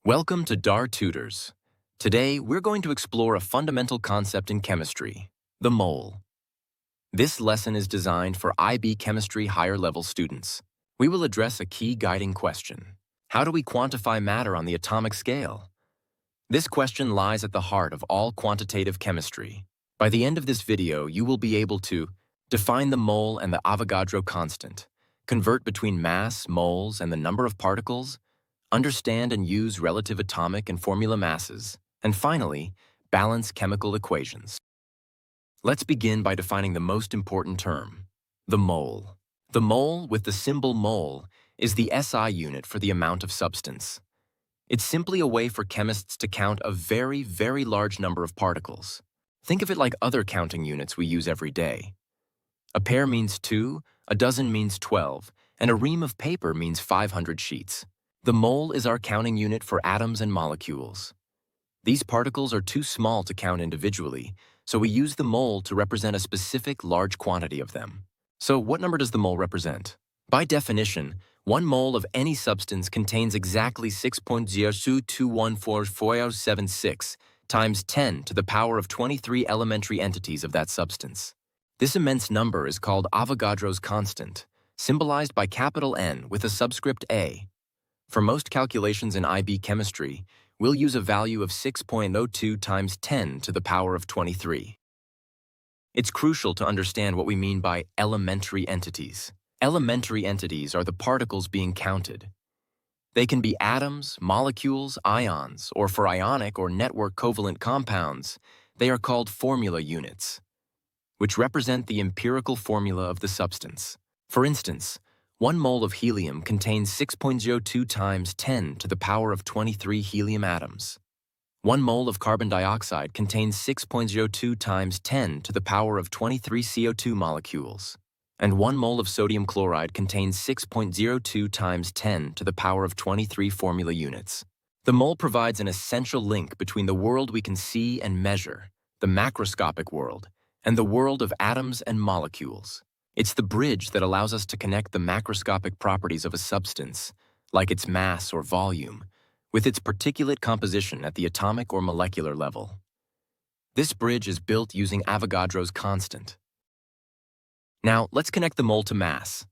Welcome to DAR Tutors. Today, we're going to explore a fundamental concept in chemistry, the mole. This lesson is designed for IB Chemistry higher level students. We will address a key guiding question. How do we quantify matter on the atomic scale? This question lies at the heart of all quantitative chemistry. By the end of this video, you will be able to define the mole and the Avogadro constant, convert between mass, moles, and the number of particles, understand and use relative atomic and formula masses, and finally, balance chemical equations. Let's begin by defining the most important term, the mole. The mole, with the symbol mole, is the SI unit for the amount of substance. It's simply a way for chemists to count a very, very large number of particles. Think of it like other counting units we use every day. A pair means 2, a dozen means 12, and a ream of paper means 500 sheets. The mole is our counting unit for atoms and molecules. These particles are too small to count individually, so we use the mole to represent a specific large quantity of them. So what number does the mole represent? By definition, 1 mole of any substance contains exactly 6.022144076 times 10 to the power of 23 elementary entities of that substance. This immense number is called Avogadro's constant, symbolized by capital N with a subscript A. For most calculations in IB chemistry, we'll use a value of 6.02 times 10 to the power of 23. It's crucial to understand what we mean by elementary entities. Elementary entities are the particles being counted. They can be atoms, molecules, ions, or for ionic or network covalent compounds, they are called formula units, which represent the empirical formula of the substance. For instance, 1 mole of helium contains 6.02 times 10 to the power of 23 helium atoms. 1 mole of carbon dioxide contains 6.02 times 10 to the power of 23 CO2 molecules. And 1 mole of sodium chloride contains 6.02 times 10 to the power of 23 formula units. The mole provides an essential link between the world we can see and measure, the macroscopic world, and the world of atoms and molecules. It's the bridge that allows us to connect the macroscopic properties of a substance, like its mass or volume, with its particulate composition at the atomic or molecular level. This bridge is built using Avogadro's constant. Now, let's connect the mole to mass.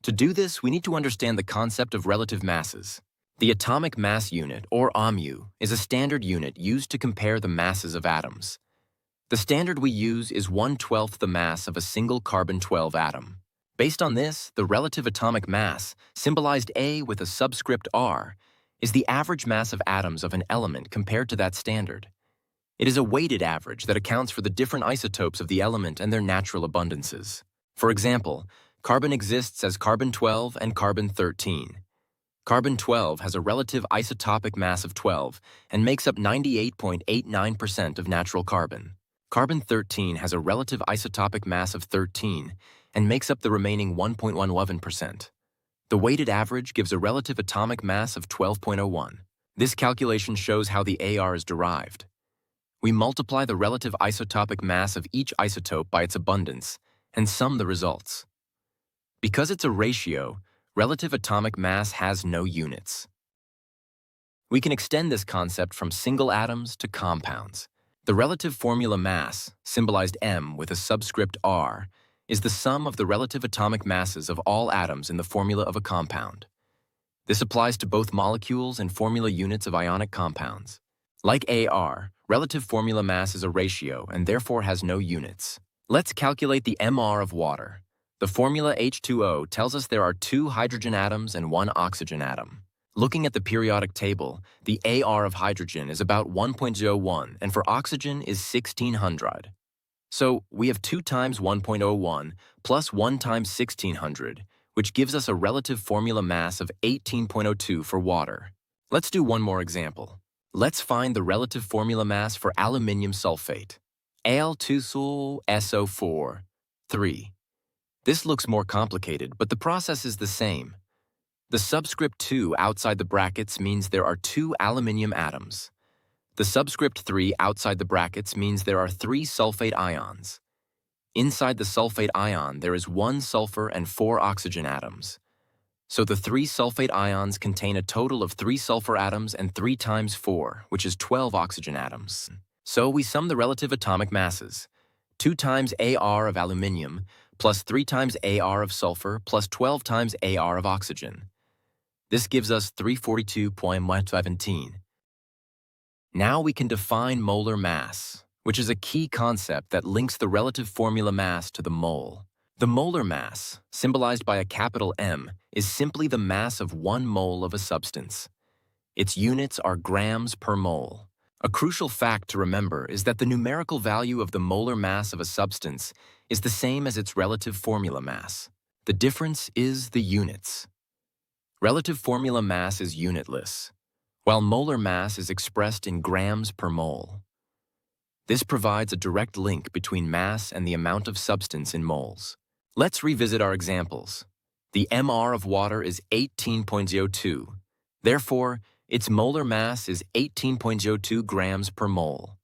To do this, we need to understand the concept of relative masses. The atomic mass unit, or AMU, is a standard unit used to compare the masses of atoms. The standard we use is 1/12 the mass of a single carbon-12 atom. Based on this, the relative atomic mass, symbolized A with a subscript R, is the average mass of atoms of an element compared to that standard. It is a weighted average that accounts for the different isotopes of the element and their natural abundances. For example, carbon exists as carbon-12 and carbon-13. Carbon-12 has a relative isotopic mass of 12 and makes up 98.89% of natural carbon. Carbon-13 has a relative isotopic mass of 13 and makes up the remaining 1.11%. The weighted average gives a relative atomic mass of 12.01. This calculation shows how the AR is derived. We multiply the relative isotopic mass of each isotope by its abundance and sum the results. Because it's a ratio, relative atomic mass has no units. We can extend this concept from single atoms to compounds. The relative formula mass, symbolized M with a subscript R, is the sum of the relative atomic masses of all atoms in the formula of a compound. This applies to both molecules and formula units of ionic compounds. Like AR, relative formula mass is a ratio and therefore has no units. Let's calculate the MR of water. The formula H2O tells us there are 2 hydrogen atoms and 1 oxygen atom. Looking at the periodic table, the AR of hydrogen is about 1.01 and for oxygen is 1600. So we have 2 times 1.01 plus 1 times 1600, which gives us a relative formula mass of 18.02 for water. Let's do one more example. Let's find the relative formula mass for aluminium sulfate, Al2SO4, 3. This looks more complicated, but the process is the same. The subscript 2 outside the brackets means there are 2 aluminium atoms. The subscript 3 outside the brackets means there are 3 sulfate ions. Inside the sulfate ion, there is 1 sulfur and 4 oxygen atoms. So the 3 sulfate ions contain a total of 3 sulfur atoms and 3 times 4, which is 12 oxygen atoms. So we sum the relative atomic masses. 2 times Ar of aluminium plus 3 times Ar of sulfur plus 12 times Ar of oxygen. This gives us 342.117. Now we can define molar mass, which is a key concept that links the relative formula mass to the mole. The molar mass, symbolized by a capital M, is simply the mass of 1 mole of a substance. Its units are grams per mole. A crucial fact to remember is that the numerical value of the molar mass of a substance is the same as its relative formula mass. The difference is the units. Relative formula mass is unitless, while molar mass is expressed in grams per mole. This provides a direct link between mass and the amount of substance in moles. Let's revisit our examples. The MR of water is 18.02. Therefore, its molar mass is 18.02 grams per mole.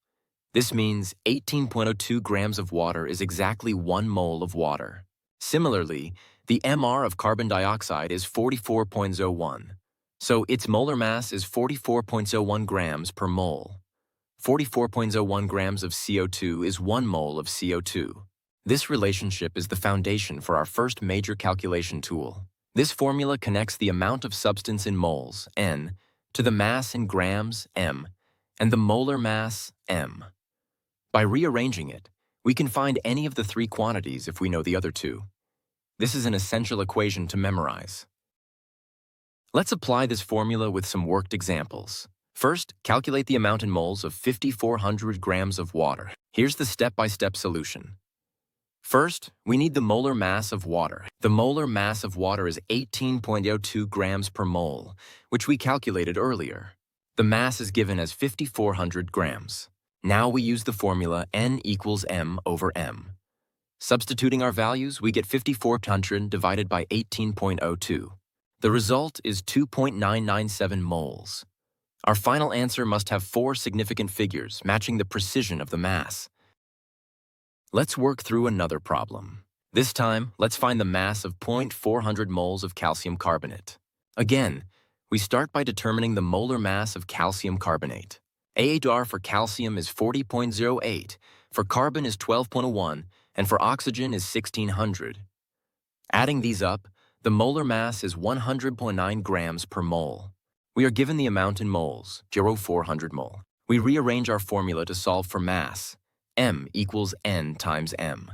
This means 18.02 grams of water is exactly 1 mole of water. Similarly, the MR of carbon dioxide is 44.01. So its molar mass is 44.01 grams per mole. 44.01 grams of CO2 is 1 mole of CO2. This relationship is the foundation for our first major calculation tool. This formula connects the amount of substance in moles, N, to the mass in grams, M, and the molar mass, M. By rearranging it, we can find any of the 3 quantities if we know the other 2. This is an essential equation to memorize. Let's apply this formula with some worked examples. First, calculate the amount in moles of 5,400 grams of water. Here's the step-by-step solution. First, we need the molar mass of water. The molar mass of water is 18.02 grams per mole, which we calculated earlier. The mass is given as 5,400 grams. Now we use the formula N equals M over M. Substituting our values, we get 5,400 divided by 18.02. The result is 2.997 moles. Our final answer must have 4 significant figures, matching the precision of the mass. Let's work through another problem. This time, let's find the mass of 0.400 moles of calcium carbonate. Again, we start by determining the molar mass of calcium carbonate. AR for calcium is 40.08, for carbon is 12.01, and for oxygen is 1600. Adding these up, the molar mass is 100.9 grams per mole. We are given the amount in moles, 0.400 mole. We rearrange our formula to solve for mass. M equals N times M.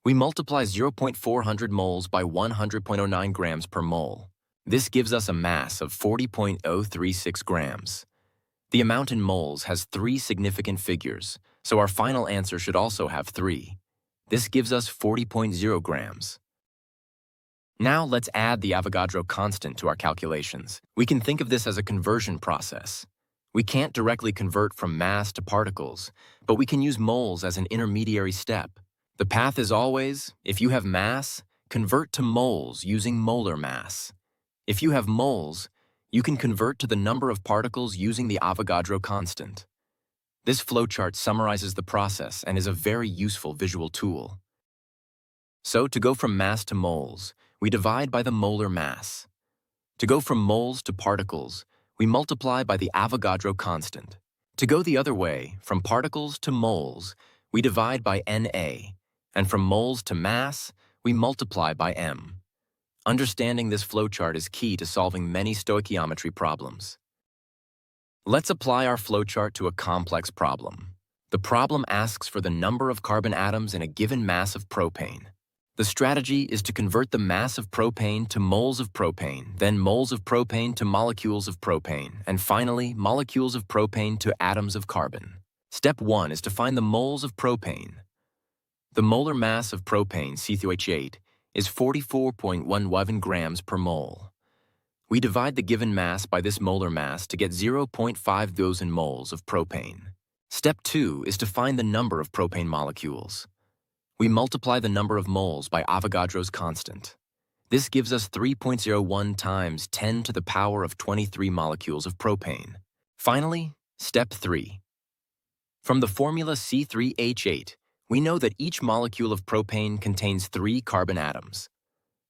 We multiply 0.400 moles by 100.09 grams per mole. This gives us a mass of 40.036 grams. The amount in moles has 3 significant figures, so our final answer should also have 3. This gives us 40.0 grams. Now let's add the Avogadro constant to our calculations. We can think of this as a conversion process. We can't directly convert from mass to particles, but we can use moles as an intermediary step. The path is always, if you have mass, convert to moles using molar mass. If you have moles, you can convert to the number of particles using the Avogadro constant. This flowchart summarizes the process and is a very useful visual tool. So to go from mass to moles, we divide by the molar mass. To go from moles to particles, we multiply by the Avogadro constant. To go the other way, from particles to moles, we divide by Na, and from moles to mass, we multiply by M. Understanding this flowchart is key to solving many stoichiometry problems. Let's apply our flowchart to a complex problem. The problem asks for the number of carbon atoms in a given mass of propane. The strategy is to convert the mass of propane to moles of propane, then moles of propane to molecules of propane, and finally, molecules of propane to atoms of carbon. Step 1 is to find the moles of propane. The molar mass of propane, C2H8, is 44.11 grams per mole. We divide the given mass by this molar mass to get 0.5 dozen moles of propane. Step 2 is to find the number of propane molecules. We multiply the number of moles by Avogadro's constant. This gives us 3.01 times 10 to the power of 23 molecules of propane. Finally, step 3. From the formula C3H8, we know that each molecule of propane contains 3 carbon atoms.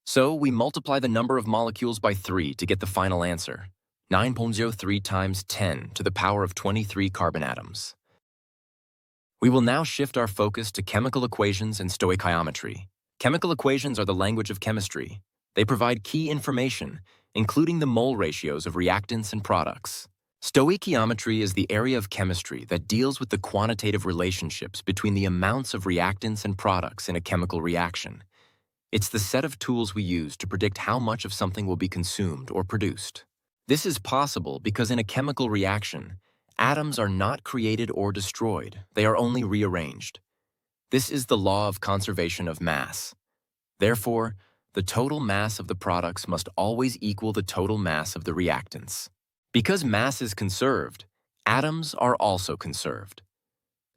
So we multiply the number of molecules by 3 to get the final answer, 9.03 times 10 to the power of 23 carbon atoms. We will now shift our focus to chemical equations and stoichiometry. Chemical equations are the language of chemistry. They provide key information, including the mole ratios of reactants and products. Stoichiometry is the area of chemistry that deals with the quantitative relationships between the amounts of reactants and products in a chemical reaction. It's the set of tools we use to predict how much of something will be consumed or produced. This is possible because in a chemical reaction, atoms are not created or destroyed, they are only rearranged. This is the law of conservation of mass. Therefore, the total mass of the products must always equal the total mass of the reactants. Because mass is conserved, atoms are also conserved.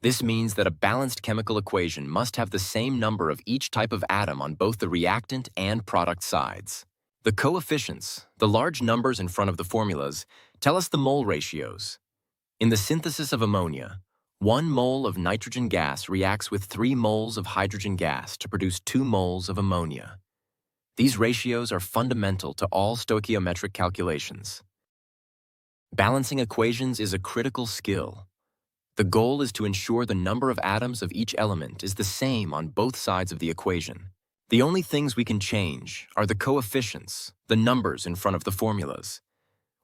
This means that a balanced chemical equation must have the same number of each type of atom on both the reactant and product sides. The coefficients, the large numbers in front of the formulas, tell us the mole ratios. In the synthesis of ammonia, 1 mole of nitrogen gas reacts with 3 moles of hydrogen gas to produce 2 moles of ammonia. These ratios are fundamental to all stoichiometric calculations. Balancing equations is a critical skill. The goal is to ensure the number of atoms of each element is the same on both sides of the equation. The only things we can change are the coefficients, the numbers in front of the formulas.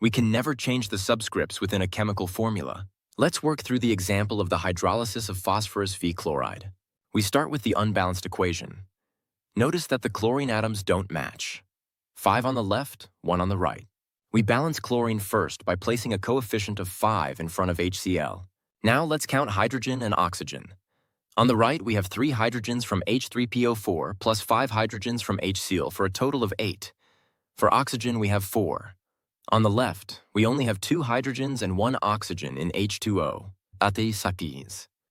We can never change the subscripts within a chemical formula. Let's work through the example of the hydrolysis of phosphorus V chloride. We start with the unbalanced equation. Notice that the chlorine atoms don't match. 5 on the left, 1 on the right. We balance chlorine first by placing a coefficient of 5 in front of HCl. Now let's count hydrogen and oxygen. On the right, we have 3 hydrogens from H3PO4 plus 5 hydrogens from HCl for a total of 8. For oxygen, we have 4. On the left, we only have 2 hydrogens and 1 oxygen in H2O.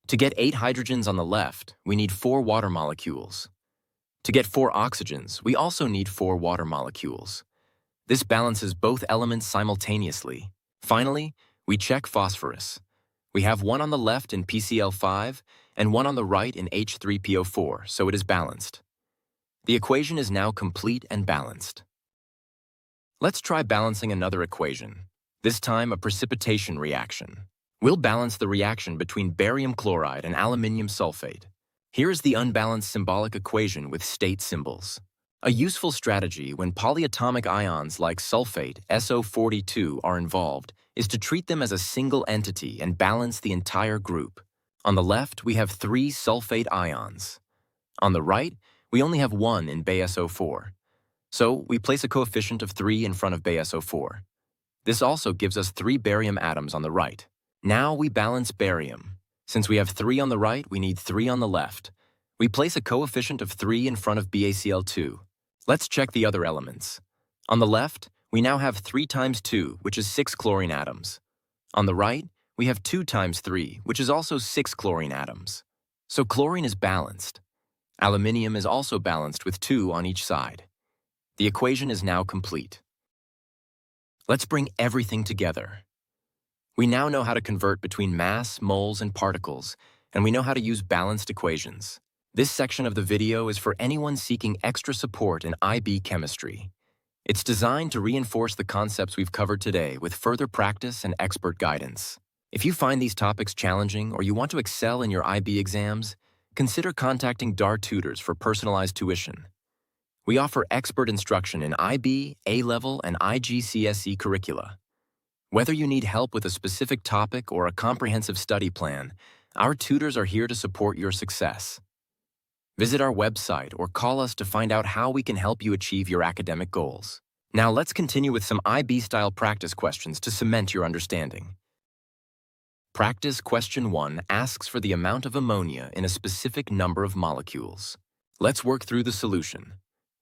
To get 8 hydrogens on the left, we need 4 water molecules. To get 4 oxygens, we also need 4 water molecules. This balances both elements simultaneously. Finally, we check phosphorus. We have 1 on the left in PCl5 and 1 on the right in H3PO4, so it is balanced. The equation is now complete and balanced. Let's try balancing another equation, this time a precipitation reaction. We'll balance the reaction between barium chloride and aluminium sulfate. Here is the unbalanced symbolic equation with state symbols. A useful strategy when polyatomic ions like sulfate, SO42, are involved is to treat them as a single entity and balance the entire group. On the left, we have 3 sulfate ions. On the right, we only have 1 in BaSO4. So we place a coefficient of 3 in front of BaSO4. This also gives us 3 barium atoms on the right. Now we balance barium. Since we have 3 on the right, we need 3 on the left. We place a coefficient of 3 in front of BaCl2. Let's check the other elements. On the left, we now have 3 times 2, which is 6 chlorine atoms. On the right, we have 2 times 3, which is also 6 chlorine atoms. So chlorine is balanced. Aluminium is also balanced with 2 on each side. The equation is now complete. Let's bring everything together. We now know how to convert between mass, moles, and particles, and we know how to use balanced equations. This section of the video is for anyone seeking extra support in IB chemistry. It's designed to reinforce the concepts we've covered today with further practice and expert guidance. If you find these topics challenging or you want to excel in your IB exams, consider contacting DAR Tutors for personalized tuition. We offer expert instruction in IB, A-Level, and IGCSE curricula. Whether you need help with a specific topic or a comprehensive study plan, our tutors are here to support your success. Visit our website or call us to find out how we can help you achieve your academic goals. Now let's continue with some IB-style practice questions to cement your understanding. Practice question 1 asks for the amount of ammonia in a specific number of molecules. Let's work through the solution.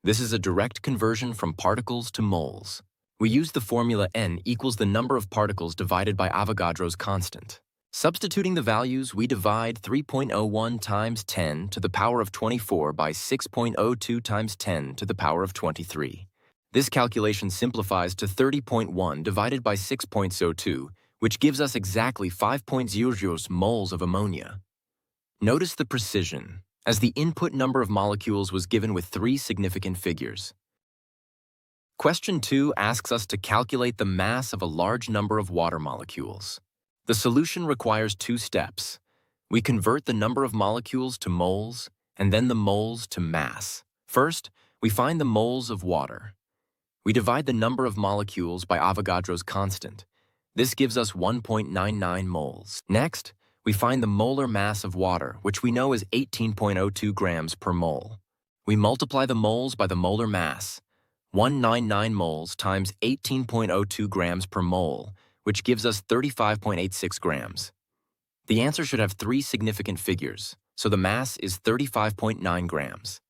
This is a direct conversion from particles to moles. We use the formula N equals the number of particles divided by Avogadro's constant. Substituting the values, we divide 3.01 times 10 to the power of 24 by 6.02 times 10 to the power of 23. This calculation simplifies to 30.1 divided by 6.02, which gives us exactly 5.00 moles of ammonia. Notice the precision, as the input number of molecules was given with 3 significant figures. Question 2 asks us to calculate the mass of a large number of water molecules. The solution requires two steps. We convert the number of molecules to moles, and then the moles to mass. First, we find the moles of water. We divide the number of molecules by Avogadro's constant. This gives us 1.99 moles. Next, we find the molar mass of water, which we know is 18.02 grams per mole. We multiply the moles by the molar mass. 199 moles times 18.02 grams per mole, which gives us 35.86 grams. The answer should have three significant figures, so the mass is 35.9 grams.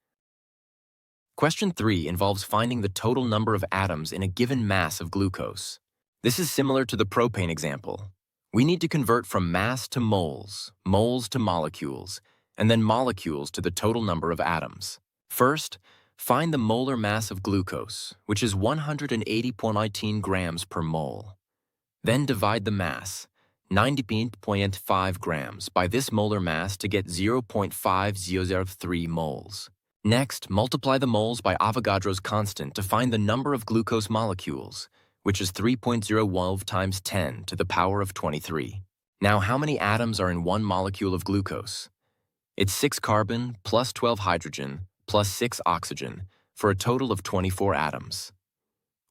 Question 3 involves finding the total number of atoms in a given mass of glucose. This is similar to the propane example. We need to convert from mass to moles, moles to molecules, and then molecules to the total number of atoms. First, find the molar mass of glucose, which is 180.19 grams per mole. Then divide the mass, 90.5 grams, by this molar mass to get 0.5003 moles. Next, multiply the moles by Avogadro's constant to find the number of glucose molecules, which is 3.012 times 10 to the power of 23. Now, how many atoms are in one molecule of glucose? It's 6 carbon plus 12 hydrogen plus 6 oxygen for a total of 24 atoms.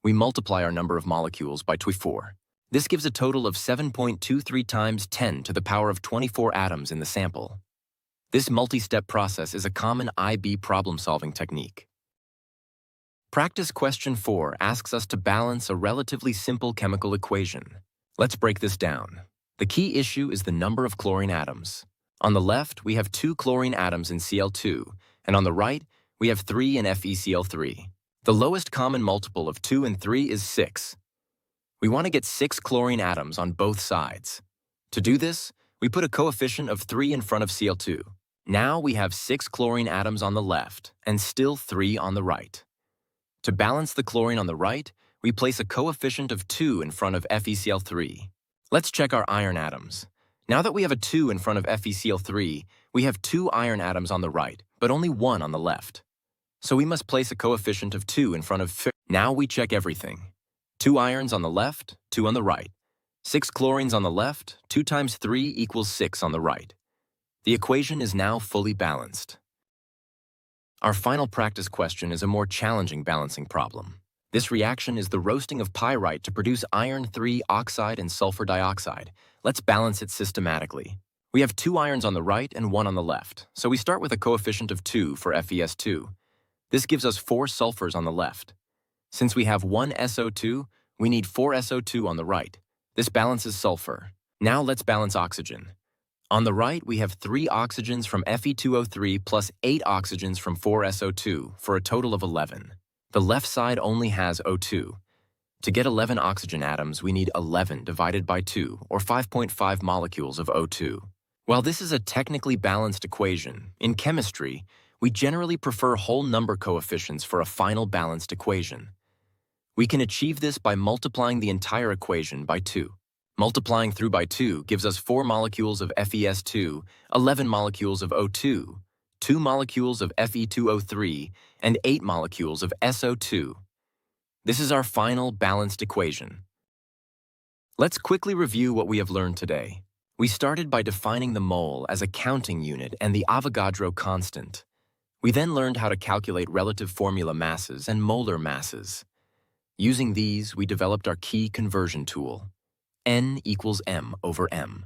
We multiply our number of molecules by 24. This gives a total of 7.23 times 10 to the power of 24 atoms in the sample. This multi-step process is a common IB problem-solving technique. Practice question 4 asks us to balance a relatively simple chemical equation. Let's break this down. The key issue is the number of chlorine atoms. On the left, we have 2 chlorine atoms in Cl2, and on the right, we have 3 in FeCl3. The lowest common multiple of 2 and 3 is 6. We want to get 6 chlorine atoms on both sides. To do this, we put a coefficient of 3 in front of Cl2. Now we have 6 chlorine atoms on the left, and still 3 on the right. To balance the chlorine on the right, we place a coefficient of 2 in front of FeCl3. Let's check our iron atoms. Now that we have a 2 in front of FeCl3, we have 2 iron atoms on the right, but only 1 on the left. So we must place a coefficient of 2 in front of Fe. Now we check everything. 2 irons on the left, 2 on the right. 6 chlorines on the left, 2 times 3 equals 6 on the right. The equation is now fully balanced. Our final practice question is a more challenging balancing problem. This reaction is the roasting of pyrite to produce iron 3 oxide and sulfur dioxide. Let's balance it systematically. We have 2 irons on the right and 1 on the left, so we start with a coefficient of 2 for FeS2. This gives us 4 sulfurs on the left. Since we have 1 SO2, we need 4 SO2 on the right. This balances sulfur. Now let's balance oxygen. On the right, we have 3 oxygens from Fe2O3 plus 8 oxygens from 4SO2 for a total of 11. The left side only has O2. To get 11 oxygen atoms, we need 11 divided by 2, or 5.5 molecules of O2. While this is a technically balanced equation, in chemistry, we generally prefer whole number coefficients for a final balanced equation. We can achieve this by multiplying the entire equation by 2. Multiplying through by 2 gives us 4 molecules of FeS2, 11 molecules of O2, 2 molecules of Fe2O3, and 8 molecules of SO2. This is our final balanced equation. Let's quickly review what we have learned today. We started by defining the mole as a counting unit and the Avogadro constant. We then learned how to calculate relative formula masses and molar masses. Using these, we developed our key conversion tool. N equals m over m.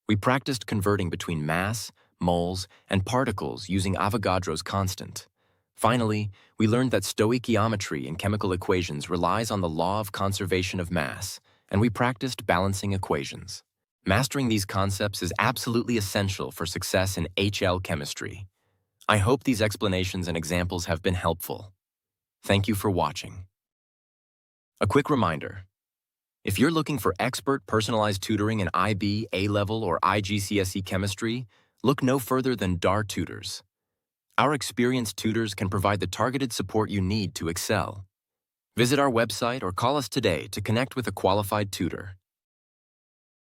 We practiced converting between mass, moles, and particles using Avogadro's constant. Finally, we learned that stoichiometry in chemical equations relies on the law of conservation of mass, and we practiced balancing equations. Mastering these concepts is absolutely essential for success in HL chemistry. I hope these explanations and examples have been helpful. Thank you for watching. A quick reminder. If you're looking for expert personalized tutoring in IB, A-Level, or IGCSE chemistry, look no further than DAR Tutors. Our experienced tutors can provide the targeted support you need to excel. Visit our website or call us today to connect with a qualified tutor.